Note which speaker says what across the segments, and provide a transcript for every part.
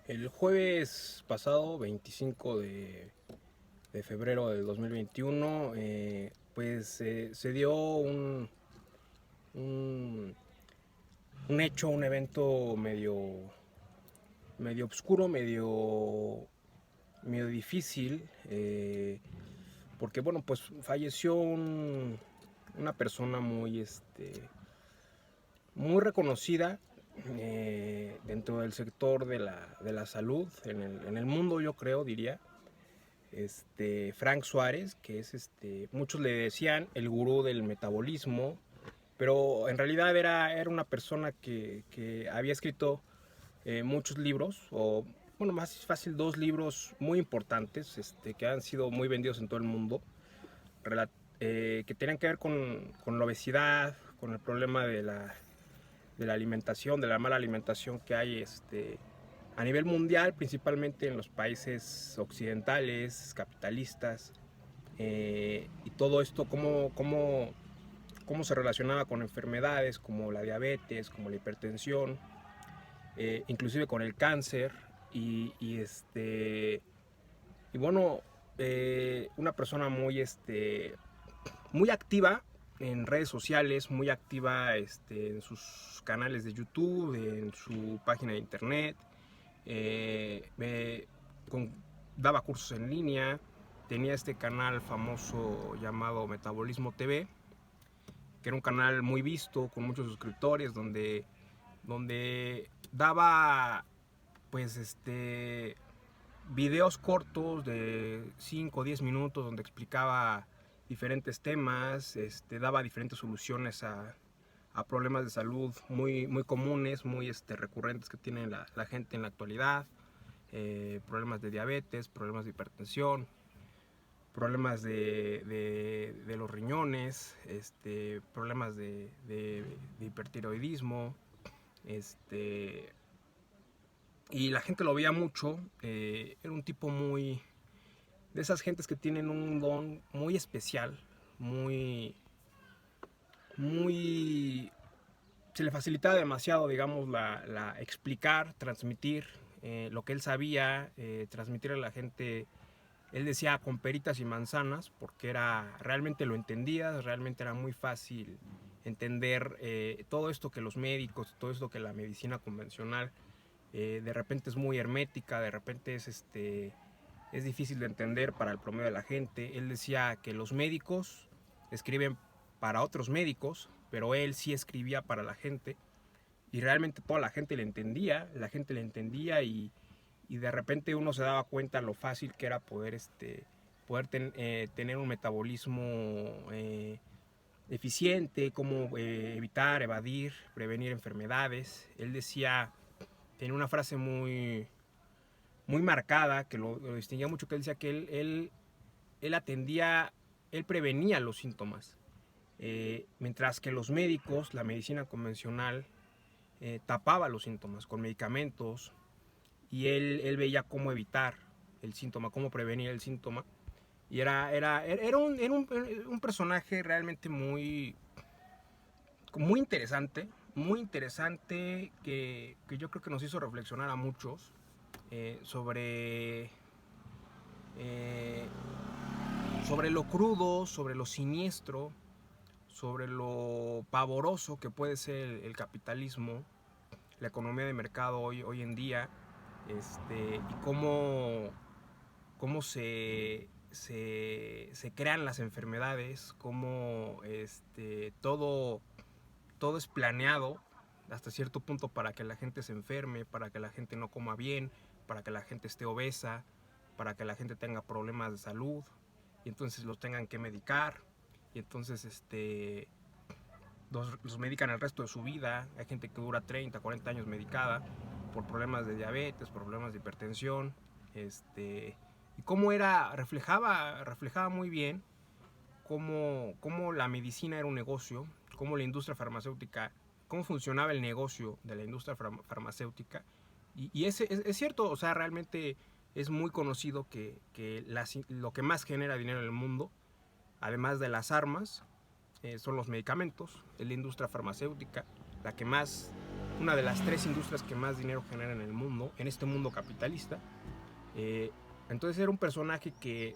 Speaker 1: El jueves pasado, 25 de febrero del 2021, se dio un, un hecho, un evento medio oscuro, medio difícil, porque bueno, pues falleció una persona muy reconocida dentro del sector de la salud, en el mundo, yo creo, diría. Frank Suárez, que es muchos le decían el gurú del metabolismo, pero en realidad era una persona que había escrito muchos libros, o bueno, más fácil, dos libros muy importantes, que han sido muy vendidos en todo el mundo, que tenían que ver con la obesidad, con el problema de la alimentación, de la mala alimentación que hay a nivel mundial, principalmente en los países occidentales, capitalistas, y todo esto, cómo se relacionaba con enfermedades como la diabetes, como la hipertensión, inclusive con el cáncer, y bueno, una persona muy activa en redes sociales, muy activa en sus canales de YouTube, en su página de internet, eh, con, daba cursos en línea, tenía este canal famoso llamado Metabolismo TV, que era un canal muy visto, con muchos suscriptores, donde daba pues videos cortos de 5 o 10 minutos donde explicaba diferentes temas, daba diferentes soluciones a problemas de salud muy comunes, muy recurrentes que tiene la gente en la actualidad, problemas de diabetes, problemas de hipertensión, problemas de los riñones, problemas de hipertiroidismo, este, y la gente lo veía mucho. Era un tipo de esas gentes que tienen un don muy especial, muy se le facilitaba demasiado, digamos, la explicar, transmitir lo que él sabía, transmitir a la gente. Él decía con peritas y manzanas, porque realmente lo entendía, realmente era muy fácil entender todo esto que los médicos, todo esto que la medicina convencional de repente es muy hermética, de repente es difícil de entender para el promedio de la gente. Él decía que los médicos escriben para otros médicos, pero él sí escribía para la gente, y realmente toda la gente le entendía, y de repente uno se daba cuenta lo fácil que era tener un metabolismo eficiente, cómo evitar, evadir, prevenir enfermedades. Él decía, tenía una frase muy marcada que lo distinguía mucho, que él decía que él atendía, él prevenía los síntomas, mientras que los médicos, la medicina convencional, tapaba los síntomas con medicamentos, y él veía cómo evitar el síntoma, cómo prevenir el síntoma. Y era un personaje realmente muy interesante, que yo creo que nos hizo reflexionar a muchos eh, sobre lo crudo, sobre lo siniestro, sobre lo pavoroso que puede ser el capitalismo, la economía de mercado hoy en día, y cómo se crean las enfermedades, cómo todo es planeado hasta cierto punto para que la gente se enferme, para que la gente no coma bien, para que la gente esté obesa, para que la gente tenga problemas de salud, y entonces los tengan que medicar, y entonces los medican el resto de su vida. Hay gente que dura 30, 40 años medicada por problemas de diabetes, problemas de hipertensión, y cómo reflejaba muy bien cómo la medicina era un negocio, cómo la industria farmacéutica, cómo funcionaba el negocio de la industria farmacéutica. Y es cierto, o sea, realmente es muy conocido que lo que más genera dinero en el mundo, además de las armas, son los medicamentos. Es la industria farmacéutica la que más una de las 3 industrias que más dinero generan en el mundo, en este mundo capitalista. Entonces era un personaje que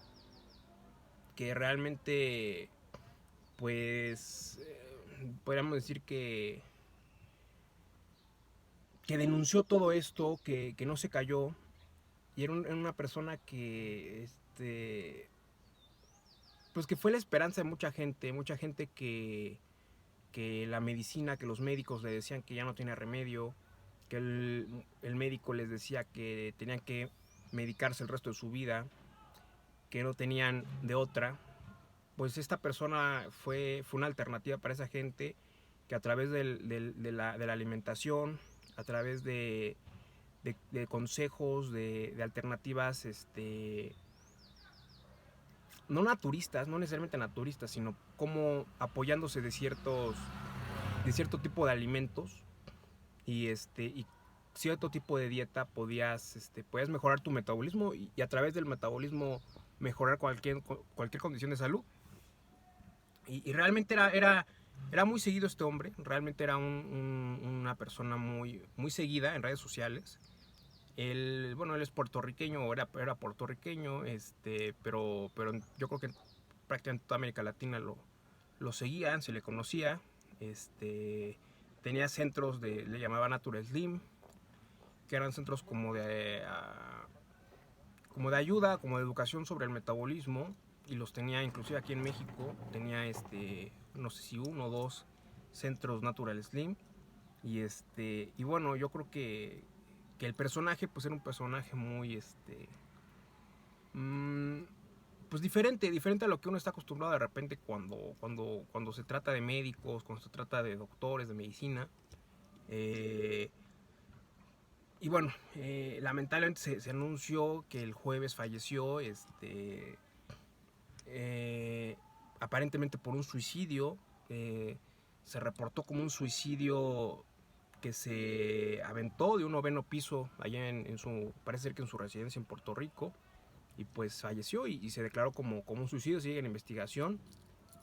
Speaker 1: realmente, pues, podríamos decir que denunció todo esto, que no se cayó, y era una persona pues que fue la esperanza de mucha gente que la medicina, que los médicos le decían que ya no tenía remedio, que el médico les decía que tenían que medicarse el resto de su vida, que no tenían de otra. Pues esta persona fue una alternativa para esa gente que a través de la alimentación, a través de consejos, de alternativas, no naturistas, no necesariamente naturistas, sino como apoyándose de cierto tipo de alimentos y cierto tipo de dieta podías mejorar tu metabolismo y a través del metabolismo mejorar cualquier condición de salud. Y realmente era muy seguido este hombre, realmente era una persona muy, muy seguida en redes sociales. Él es puertorriqueño, o era puertorriqueño, pero yo creo que prácticamente toda América Latina lo seguían, se le conocía. Tenía centros le llamaban Natural Slim, que eran centros como de ayuda, como de educación sobre el metabolismo, y los tenía inclusive aquí en México. Tenía no sé si 1 o 2 centros Natural Slim. Y bueno, yo creo que el personaje pues era un personaje muy pues diferente a lo que uno está acostumbrado de repente cuando se trata de médicos, cuando se trata de doctores, de medicina. Y bueno, lamentablemente se anunció que el jueves falleció, aparentemente por un suicidio. Se reportó como un suicidio que se aventó de un 9º piso allá parece ser que en su residencia en Puerto Rico, y pues falleció y se declaró como un suicidio. Sigue en investigación,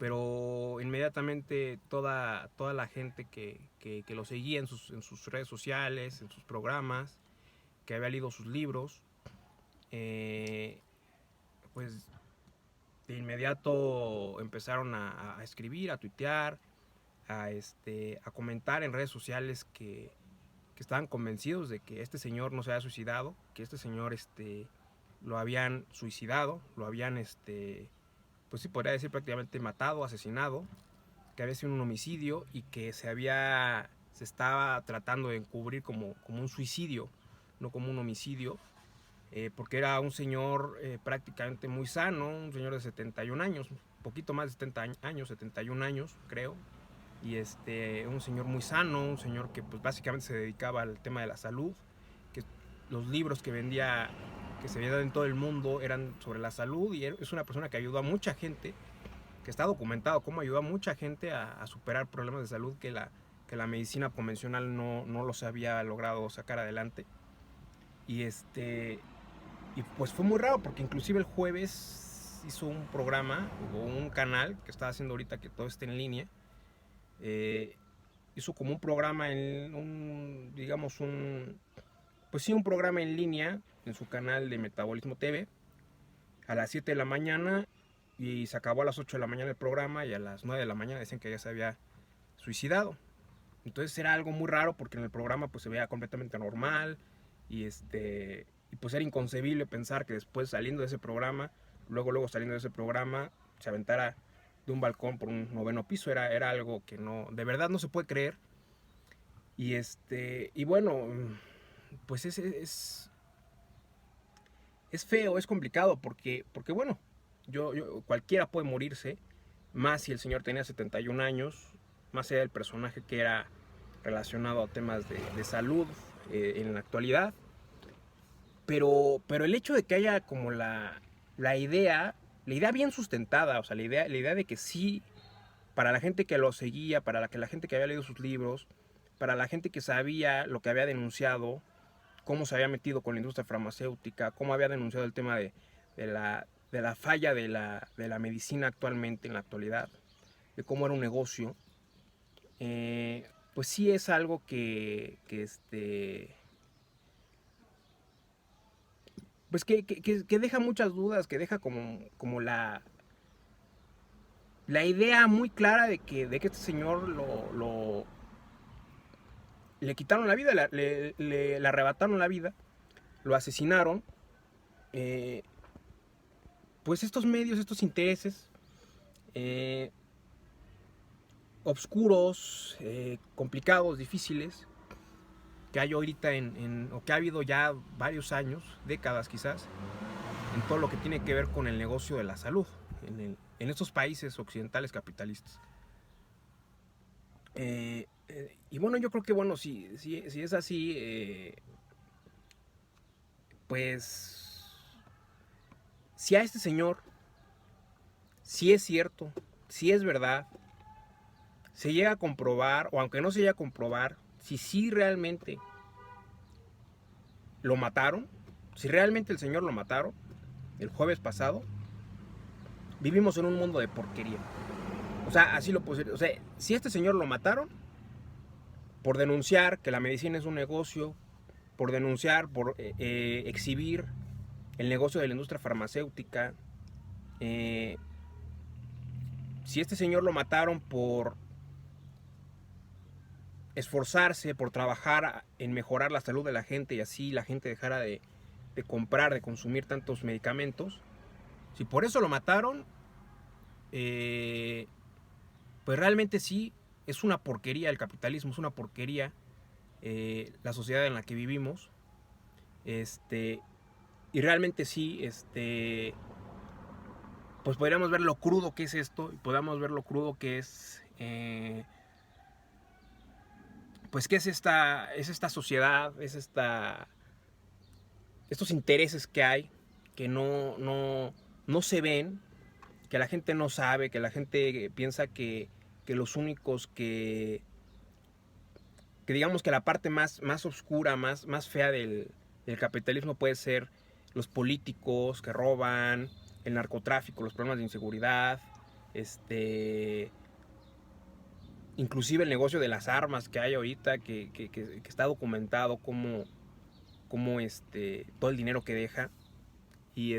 Speaker 1: pero inmediatamente toda la gente que lo seguía en sus redes sociales, en sus programas, que había leído sus libros, pues de inmediato empezaron a escribir, a tuitear, a comentar en redes sociales que estaban convencidos de que este señor no se había suicidado, que este señor lo habían suicidado, lo habían pues sí, podría decir prácticamente matado, asesinado, que había sido un homicidio y que se estaba tratando de encubrir como un suicidio, no como un homicidio, porque era un señor prácticamente muy sano, un señor de 71 años, un poquito más de 70 años, 71 años creo, y un señor muy sano, un señor que pues básicamente se dedicaba al tema de la salud, que los libros que vendía, que se vendían en todo el mundo, eran sobre la salud, y es una persona que ayudó a mucha gente, que está documentado cómo ayudó a mucha gente a superar problemas de salud que la medicina convencional no los había logrado sacar adelante. Y pues fue muy raro porque inclusive el jueves hizo un programa o un canal que estaba haciendo ahorita que todo esté en línea. Hizo como un programa pues sí, un programa en línea en su canal de Metabolismo TV a las 7 de la mañana, y se acabó a las 8 de la mañana el programa, y a las 9 de la mañana decían que ya se había suicidado. Entonces era algo muy raro porque en el programa pues se veía completamente normal, y pues era inconcebible pensar que después, saliendo de ese programa, luego saliendo de ese programa, se aventara de un balcón por un 9º piso. Era algo que de verdad no se puede creer. Y bueno, pues es feo, es complicado porque bueno, cualquiera puede morirse, más si el señor tenía 71 años, más allá del personaje que era relacionado a temas de salud en la actualidad. Pero el hecho de que haya como la idea bien sustentada, o sea, la idea de que sí, para la gente que lo seguía, para la gente que había leído sus libros, para la gente que sabía lo que había denunciado, cómo se había metido con la industria farmacéutica, cómo había denunciado el tema de la falla de la medicina actualmente, en la actualidad, de cómo era un negocio. pues sí es algo pues que deja muchas dudas, que deja como la idea muy clara de que este señor le quitaron la vida, le arrebataron la vida, lo asesinaron. eh, pues estos medios, estos intereses eh, obscuros, complicados, difíciles, que hay ahorita o que ha habido ya varios años, décadas quizás, en todo lo que tiene que ver con el negocio de la salud, en estos países occidentales capitalistas. Y bueno, yo creo que bueno, si es así, pues si a este señor, si es cierto, si es verdad, se llega a comprobar, o aunque no se llega a comprobar, si sí realmente lo mataron, si realmente el señor lo mataron el jueves pasado, vivimos en un mundo de porquería. O sea, así lo posible. O sea, si a este señor lo mataron por denunciar que la medicina es un negocio, por denunciar, por exhibir el negocio de la industria farmacéutica, si a este señor lo mataron por esforzarse, por trabajar en mejorar la salud de la gente y así la gente dejara de comprar, de consumir tantos medicamentos, si por eso lo mataron, pues realmente sí, es una porquería el capitalismo, es una porquería la sociedad en la que vivimos. Y realmente sí, pues podríamos ver lo crudo que es esto, y podríamos ver lo crudo que es, pues que es esta sociedad, estos intereses que hay, que no se ven, que la gente no sabe, que la gente piensa que los únicos que digamos que la parte más oscura, más fea del capitalismo puede ser los políticos que roban, el narcotráfico, los problemas de inseguridad, inclusive el negocio de las armas que hay ahorita, que está documentado como todo el dinero que deja. Y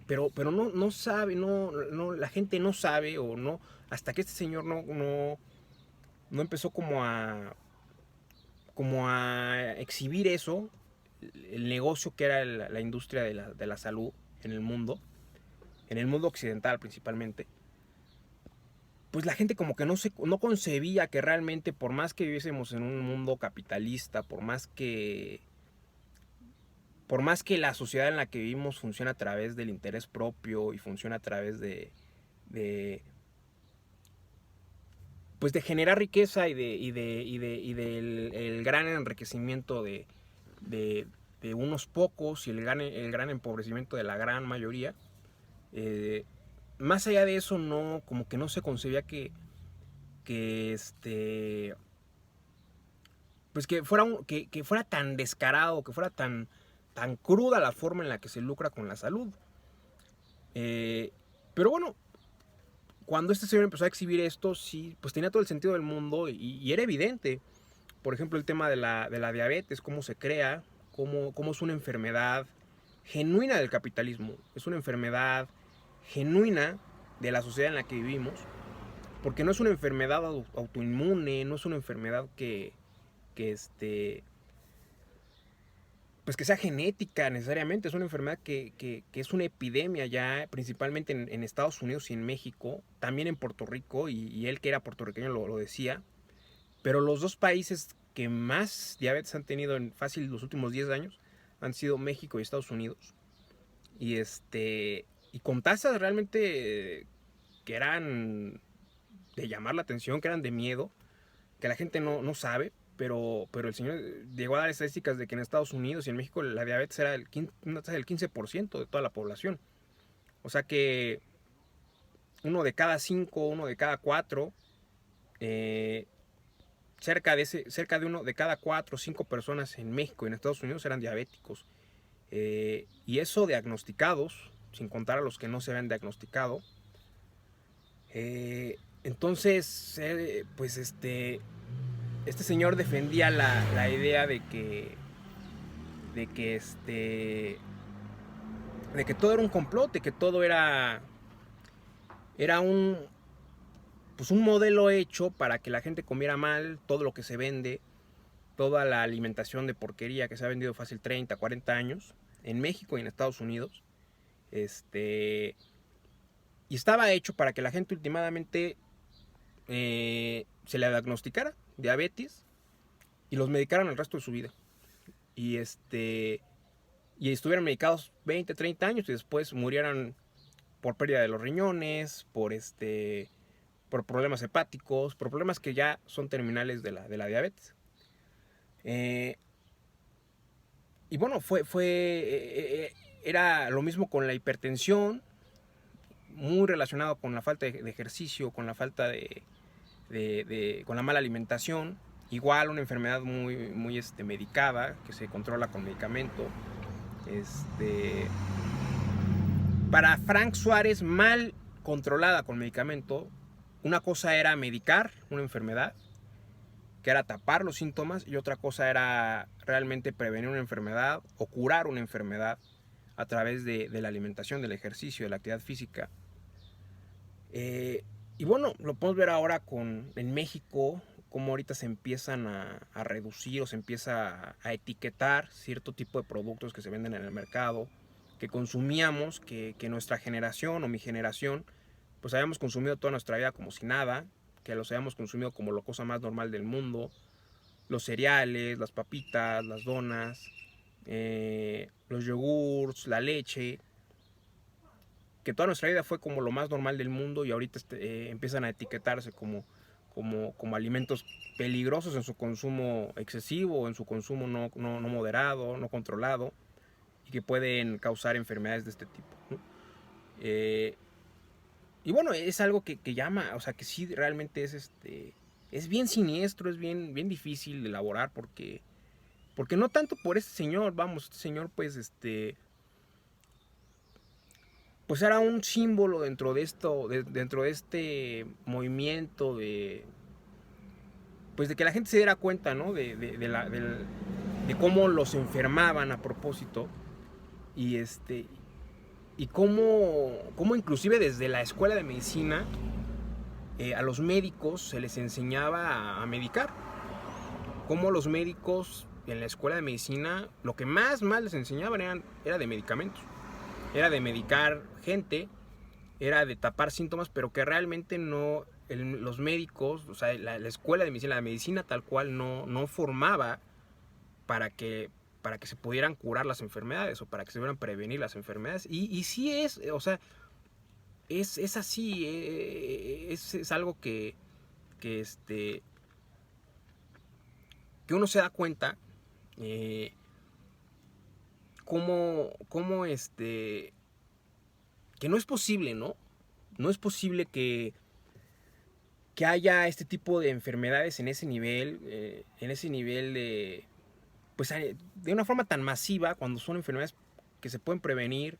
Speaker 1: pero no sabe, la gente no sabe, o no, hasta que este señor no empezó como a exhibir eso, el negocio que era la industria de la salud en el mundo occidental principalmente, pues la gente como que no concebía que realmente, por más que viviésemos en un mundo capitalista, por más que la sociedad en la que vivimos funciona a través del interés propio y funciona a través de pues de generar riqueza y del el gran enriquecimiento de unos pocos y el gran empobrecimiento de la gran mayoría, más allá de eso, como que no se concebía que pues que fuera tan descarado, que fuera tan cruda la forma en la que se lucra con la salud. Pero bueno, cuando este señor empezó a exhibir esto, sí, pues tenía todo el sentido del mundo y era evidente. Por ejemplo, el tema de la diabetes, cómo se crea, cómo es una enfermedad genuina del capitalismo, es una enfermedad genuina de la sociedad en la que vivimos, porque no es una enfermedad autoinmune, no es una enfermedad que pues que sea genética necesariamente, es una enfermedad que es una epidemia ya principalmente en Estados Unidos y en México, también en Puerto Rico, y él que era puertorriqueño lo decía, pero los dos países que más diabetes han tenido en fácil los últimos 10 años han sido México y Estados Unidos. Y y con tasas realmente que eran de llamar la atención, que eran de miedo, que la gente no sabe, pero el señor llegó a dar estadísticas de que en Estados Unidos y en México la diabetes era una tasa del 15% de toda la población. O sea que uno de cada 5, uno de cada 4, cerca de uno de cada 4 o 5 personas en México y en Estados Unidos eran diabéticos. Y eso diagnosticados, sin contar a los que no se habían diagnosticado. Entonces, pues este señor defendía la idea de que todo era un complot, de que todo era pues un modelo hecho para que la gente comiera mal, todo lo que se vende, toda la alimentación de porquería que se ha vendido fácil 30, 40 años en México y en Estados Unidos. Y estaba hecho para que la gente últimamente se le diagnosticara diabetes y los medicaran el resto de su vida. Y y estuvieran medicados 20, 30 años y después murieran por pérdida de los riñones, por problemas hepáticos, por problemas que ya son terminales de la diabetes. Y bueno, era lo mismo con la hipertensión, muy relacionado con la falta de ejercicio, con la falta con la mala alimentación. Igual una enfermedad muy medicada, que se controla con medicamento. Para Frank Suárez, mal controlada con medicamento, una cosa era medicar una enfermedad, que era tapar los síntomas, y otra cosa era realmente prevenir una enfermedad o curar una enfermedad a través de la alimentación, del ejercicio, de la actividad física. Y bueno, lo podemos ver ahora en México, cómo ahorita se empiezan a reducir o se empieza a etiquetar cierto tipo de productos que se venden en el mercado, que consumíamos, que nuestra generación o mi generación, pues habíamos consumido toda nuestra vida como si nada, que los habíamos consumido como la cosa más normal del mundo. Los cereales, las papitas, las donas, los yogurts, la leche, que toda nuestra vida fue como lo más normal del mundo, y ahorita empiezan a etiquetarse como alimentos peligrosos en su consumo excesivo o en su consumo no moderado, no controlado, y que pueden causar enfermedades de este tipo, ¿no? Y bueno, es algo que llama, o sea, que sí realmente es bien siniestro, es bien difícil de elaborar, porque no tanto por este señor, vamos, este señor pues era un símbolo dentro de dentro de este movimiento pues de que la gente se diera cuenta, ¿no? De cómo los enfermaban a propósito, y y cómo inclusive desde la escuela de medicina a los médicos se les enseñaba a medicar. Cómo los médicos en la escuela de medicina lo que más les enseñaban era de medicamentos, era de medicar gente, era de tapar síntomas, pero que realmente no, los médicos, o sea, la escuela de medicina, la medicina tal cual no formaba para que se pudieran curar las enfermedades o para que se pudieran prevenir las enfermedades. Y sí o sea, es así, es algo que, que uno se da cuenta, cómo que no es posible, ¿no? No es posible que haya este tipo de enfermedades en ese nivel, pues de una forma tan masiva, cuando son enfermedades que se pueden prevenir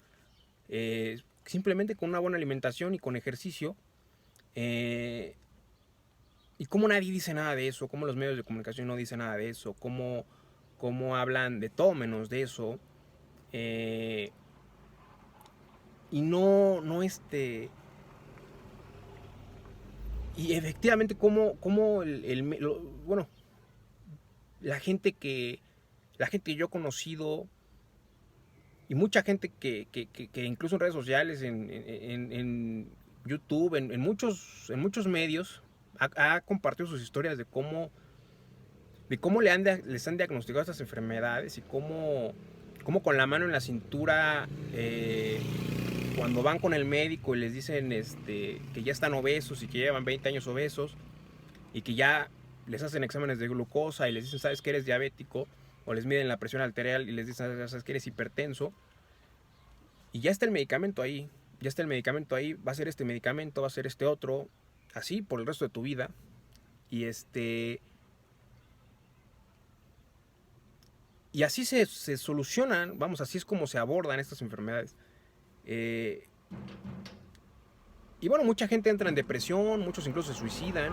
Speaker 1: simplemente con una buena alimentación y con ejercicio. Y cómo nadie dice nada de eso, cómo los medios de comunicación no dicen nada de eso, cómo hablan de todo menos de eso. Y y efectivamente cómo bueno, la gente que yo he conocido, y mucha gente que incluso en redes sociales, en YouTube, en muchos medios, ha compartido sus historias de cómo les han diagnosticado estas enfermedades, y cómo con la mano en la cintura, cuando van con el médico y les dicen que ya están obesos y que llevan 20 años obesos, y que ya les hacen exámenes de glucosa y les dicen, sabes que eres diabético, o les miden la presión arterial y les dicen, sabes que eres hipertenso, y ya está el medicamento ahí, va a ser este medicamento, va a ser este otro, así por el resto de tu vida. Y y así se solucionan, vamos, así es como se abordan estas enfermedades. Y bueno, mucha gente entra en depresión, muchos incluso se suicidan.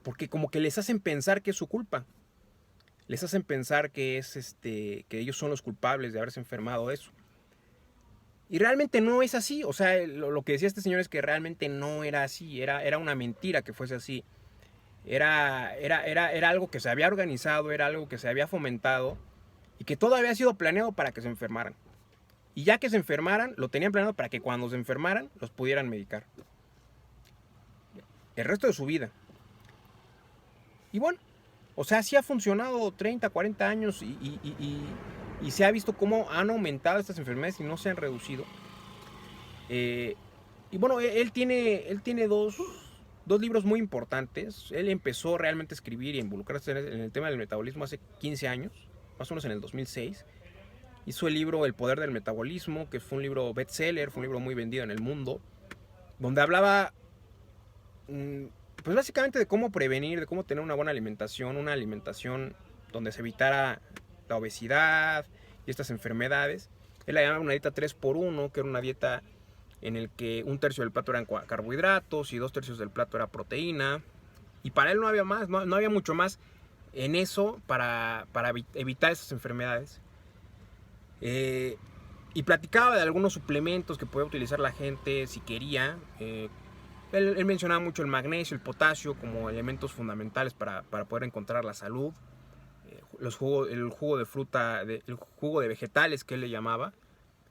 Speaker 1: porque como que les hacen pensar que es su culpa. Les hacen pensar que que ellos son los culpables de haberse enfermado de eso. Y realmente no es así. O sea, lo que decía este señor es que realmente no era así. Era una mentira que fuese así. Era algo que se había organizado, era algo que se había fomentado y que todo había sido planeado para que se enfermaran. Y ya que se enfermaran, lo tenían planeado para que cuando se enfermaran los pudieran medicar. El resto de su vida. Y bueno, o sea, sí ha funcionado 30, 40 años y se ha visto cómo han aumentado estas enfermedades y no se han reducido. Y bueno, él tiene dos libros muy importantes. Él empezó realmente a escribir y a involucrarse en el tema del metabolismo hace 15 años, más o menos en el 2006. Hizo el libro El poder del metabolismo, que fue un libro bestseller, fue un libro muy vendido en el mundo, donde hablaba pues básicamente de cómo prevenir, de cómo tener una buena alimentación, una alimentación donde se evitara la obesidad y estas enfermedades. Él la llamaba una dieta 3x1, que era una dieta en el que un tercio del plato eran carbohidratos y 2/3 del plato era proteína. Y para él no había más, no había mucho más en eso para evitar esas enfermedades. Y platicaba de algunos suplementos que podía utilizar la gente si quería. Él mencionaba mucho el magnesio, el potasio como elementos fundamentales para poder encontrar la salud. El jugo de fruta, el jugo de vegetales que él le llamaba,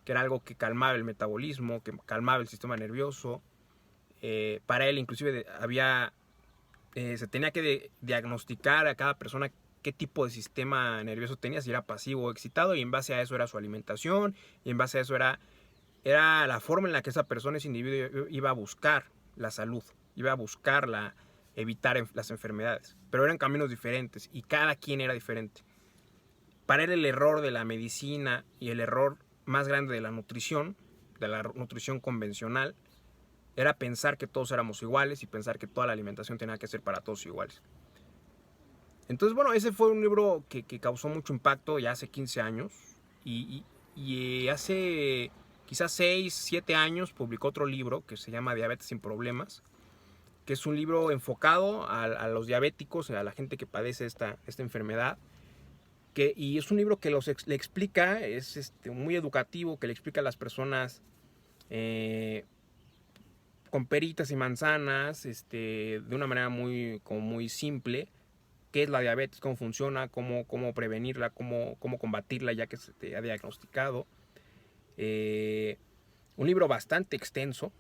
Speaker 1: que era algo que calmaba el metabolismo, que calmaba el sistema nervioso. Para él inclusive se tenía que diagnosticar a cada persona qué tipo de sistema nervioso tenía, si era pasivo o excitado, y en base a eso era su alimentación, y en base a eso era la forma en la que esa persona, ese individuo, iba a buscar la salud, iba a buscar evitar las enfermedades. Pero eran caminos diferentes y cada quien era diferente. Para él el error de la medicina y el error más grande de la nutrición convencional, era pensar que todos éramos iguales y pensar que toda la alimentación tenía que ser para todos iguales. Entonces, bueno, ese fue un libro que causó mucho impacto ya hace 15 años. Y hace quizás 6, 7 años publicó otro libro que se llama Diabetes sin Problemas, que es un libro enfocado a los diabéticos, a la gente que padece esta enfermedad. Y es un libro que le explica, es muy educativo, que le explica a las personas con peritas y manzanas, de una manera como muy simple, qué es la diabetes, cómo funciona, cómo prevenirla, cómo combatirla ya que se te ha diagnosticado. Un libro bastante extenso,